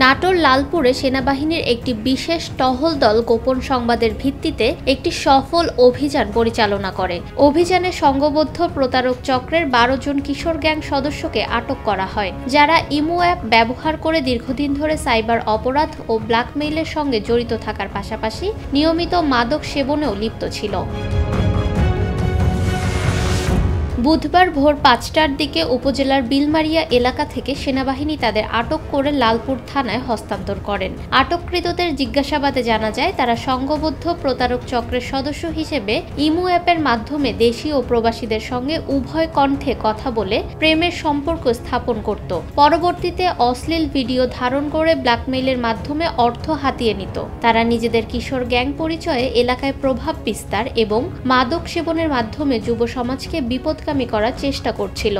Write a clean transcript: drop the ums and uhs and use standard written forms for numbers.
নাটোর লালপুরে সেনাবাহিনীর একটি বিশেষ টহল দল গোপন সংবাদের ভিত্তিতে একটি সফল অভিযান পরিচালনা করে। অভিযানে সংঘবদ্ধ প্রতারক চক্রের 12 জন কিশোর গ্যাং সদস্যকে আটক করা হয়, যারা ইমো অ্যাপ ব্যবহার করে দীর্ঘদিন ধরে সাইবার অপরাধ ও ব্ল্যাকমেইলের সঙ্গে জড়িত থাকার পাশাপাশি নিয়মিত মাদক সেবনেও লিপ্ত ছিল। বুধবার ভোর 5টার দিকে উপজেলার বিলমারিয়া এলাকা থেকে সেনাবাহিনী তাদের আটক করে লালপুর থানায় হস্তান্তর করেন। আটককৃতদের জিজ্ঞাসাবাদে জানা যায়, তারা সংঘবদ্ধ প্রতারক চক্রের সদস্য হিসেবে ইমো অ্যাপের মাধ্যমে দেশি ও প্রবাসীদের সঙ্গে উভয় কণ্ঠে কথা বলে প্রেমের সম্পর্ক স্থাপন করত। পরবর্তীতে অশ্লীল ভিডিও ধারণ করে ব্ল্যাকমেইলের মাধ্যমে অর্থ হাতিয়ে নিত। তারা নিজেদের কিশোর গ্যাং পরিচয়ে এলাকায় প্রভাব বিস্তার এবং মাদক সেবনের মাধ্যমে যুব সমাজকে বিপদগামী করার চেষ্টা করছিল।